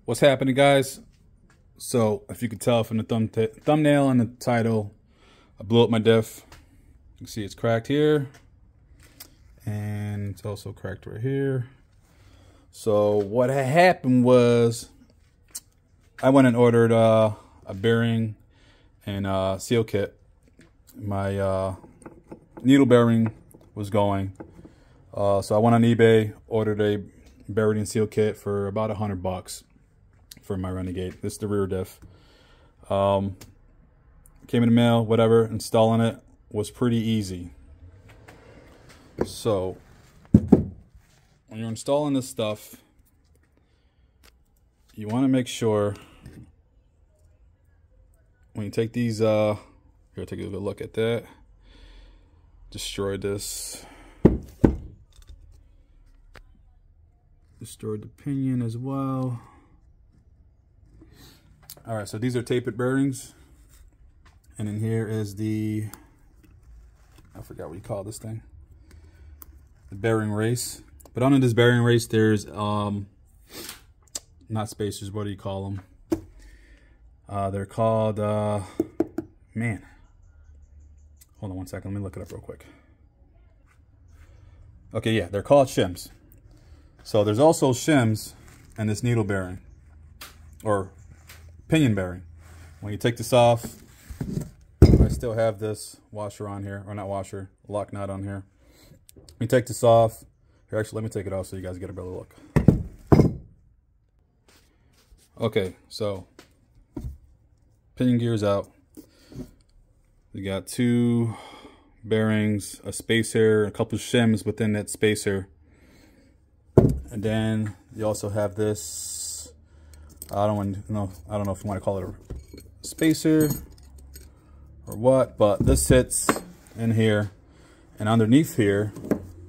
What's happening, guys? So if you could tell from the thumbnail and the title, I blew up my diff. You can see it's cracked here and it's also cracked right here. So what happened was I went and ordered a bearing and seal kit. My needle bearing was going, so I went on eBay, ordered a bearing and seal kit for about $100 for my Renegade. This is the rear diff. Came in the mail, whatever. Installing it was pretty easy. So when you're installing this stuff, you want to make sure when you take these, here, take a good look at that. Destroyed this. Destroyed the pinion as well. All right, so these are tapered bearings, and in here is the, I forgot what you call this thing, the bearing race. But under this bearing race, there's not spacers. What do you call them? They're called man. Hold on one second. Let me look it up real quick. Okay, yeah, they're called shims. So there's also shims in this needle bearing, or pinion bearing. When you take this off, I still have this washer on here, or not washer, lock nut on here. When you take this off, here, actually, let me take it off so you guys get a better look. Okay, so pinion gear's out. We got two bearings, a spacer, a couple of shims within that spacer, and then you also have this. I don't know if you want to call it a spacer or what, but this sits in here, and underneath here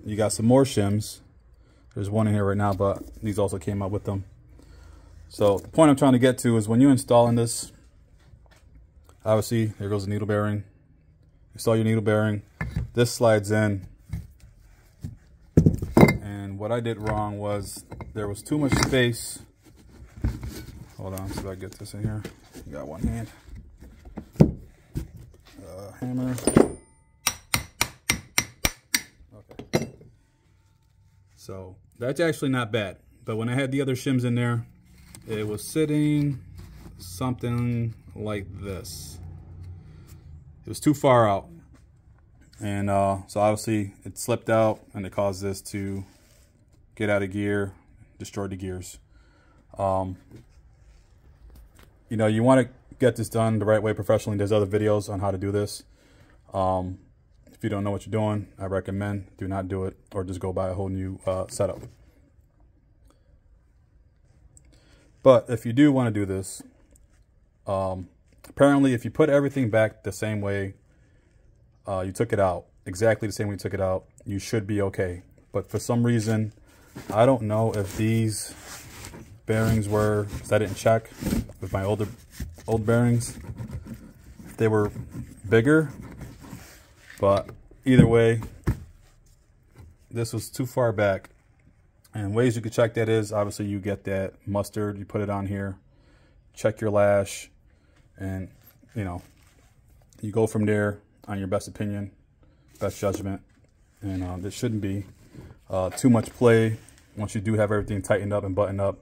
you got some more shims. There's one in here right now, but these also came out with them. So the point I'm trying to get to is when you're installing this, obviously there goes the needle bearing. Install your needle bearing. This slides in, and what I did wrong was there was too much space. Hold on, see if I get this in here. You got one hand. Hammer. Okay. So that's actually not bad. But when I had the other shims in there, it was sitting something like this. It was too far out. And so obviously it slipped out, and it caused this to get out of gear, destroy the gears. You know, you want to get this done the right way professionally. There's other videos on how to do this. If you don't know what you're doing, I recommend do not do it, or just go buy a whole new setup. But if you do want to do this, apparently if you put everything back the same way you took it out, exactly the same way you took it out, you should be okay. But for some reason, I don't know if these bearings were, because I didn't check with my old bearings, they were bigger, but either way, this was too far back. And ways you could check that is, obviously you get that mustard, you put it on here, check your lash, and you know, you go from there on your best opinion, best judgment. And there shouldn't be too much play once you do have everything tightened up and buttoned up,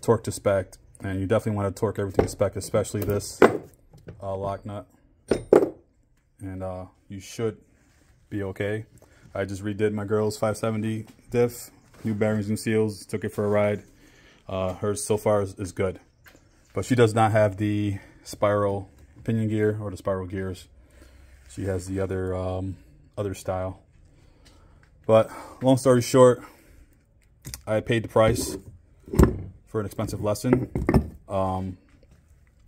torque to spec. And you definitely want to torque everything to spec, especially this lock nut. And you should be okay. I just redid my girl's 570 diff, new bearings and seals, took it for a ride. Hers so far is good, but she does not have the spiral pinion gear or the spiral gears. She has the other style. But long story short, I paid the price for an expensive lesson.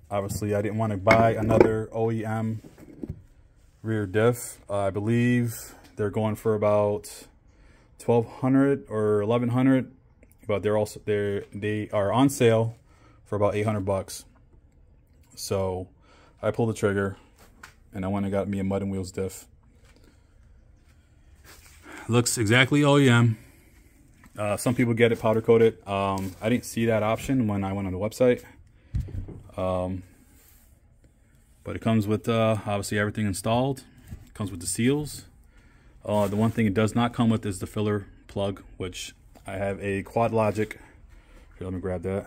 Obviously I didn't want to buy another OEM rear diff. I believe they're going for about $1,200 or $1,100, but they are on sale for about $800. So I pulled the trigger and I went and got me a Mud and Wheels diff. Looks exactly OEM. Some people get it powder coated. I didn't see that option when I went on the website. But it comes with obviously everything installed. It comes with the seals. The one thing it does not come with is the filler plug, which I have a Quad Logic. Here, let me grab that.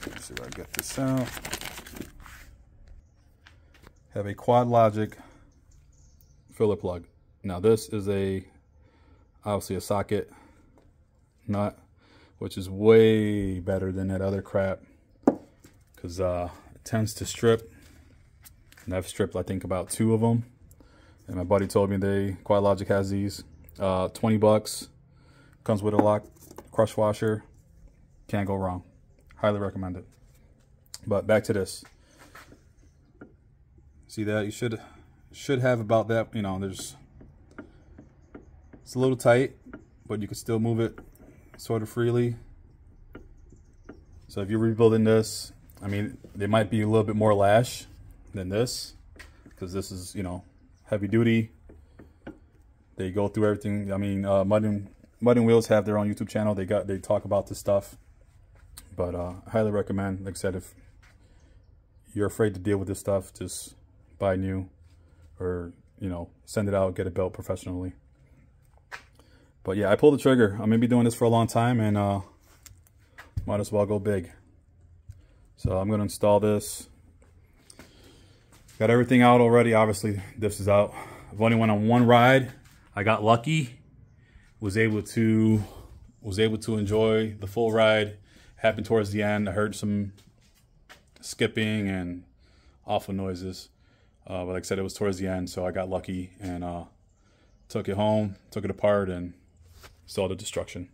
Let's see if I get this out. Have a Quad Logic filler plug. Now this is obviously a socket nut, which is way better than that other crap, because it tends to strip. And I've stripped, I think, about 2 of them. And my buddy told me Quad Logic has these. 20 bucks. Comes with a lock crush washer. Can't go wrong. Highly recommend it. But back to this. See that? You should have about that, you know, it's a little tight, but you can still move it sort of freely. So if you're rebuilding this, I mean, there might be a little bit more lash than this, because this is, you know, heavy duty. They go through everything. I mean, Mud and Wheels have their own YouTube channel. They talk about this stuff. But I highly recommend, like I said, if you're afraid to deal with this stuff, just buy new, or, you know, send it out, get it built professionally. But yeah, I pulled the trigger. I'm gonna be doing this for a long time, and might as well go big. So I'm gonna install this. Got everything out already. Obviously, this is out. I've only went on one ride. I got lucky. Was able to enjoy the full ride. Happened towards the end. I heard some skipping and awful noises. But like I said, it was towards the end, so I got lucky and took it home, took it apart, and saw the destruction.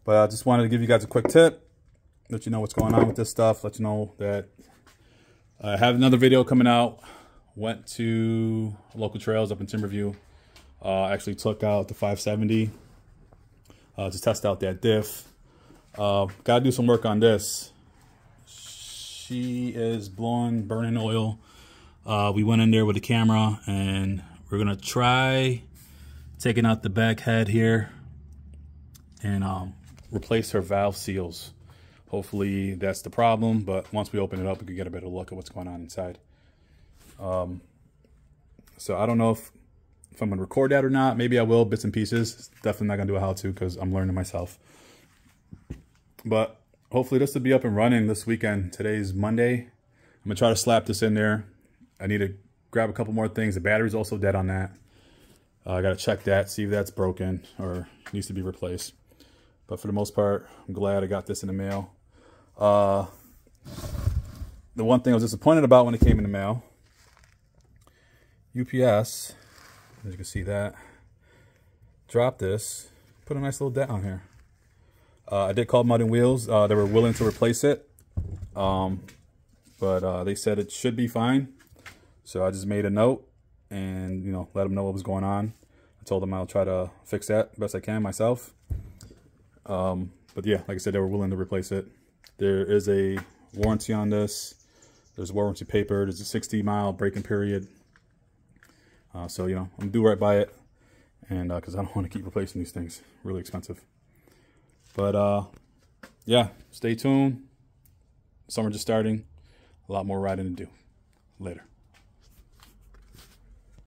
But I just wanted to give you guys a quick tip, let you know what's going on with this stuff, let you know that I have another video coming out. Went to local trails up in Timberview. Actually took out the 570 to test out that diff. Gotta do some work on this. She is burning oil. We went in there with the camera, and we're gonna try taking out the back head here and replace her valve seals. Hopefully that's the problem, but once we open it up, we can get a better look at what's going on inside. So I don't know if I'm gonna record that or not. Maybe I will, bits and pieces. Definitely not gonna do a how-to, because I'm learning myself. But hopefully this will be up and running this weekend. Today's Monday. I'm gonna try to slap this in there. I need to grab a couple more things. The battery's also dead on that. I gotta check that, see if that's broken or needs to be replaced. But for the most part, I'm glad I got this in the mail. The one thing I was disappointed about when it came in the mail, UPS, as you can see that, dropped this, put a nice little dent on here. I did call Mud and Wheels. They were willing to replace it, but they said it should be fine. So I just made a note and, you know, let them know what was going on. I told them I'll try to fix that best I can myself. But yeah, like I said, they were willing to replace it. There is a warranty on this. There's warranty paper. There's a 60-mile break-in period. So, you know, I'm due right by it. And because I don't want to keep replacing these things. Really expensive. But yeah, stay tuned. Summer just starting. A lot more riding to do. Later.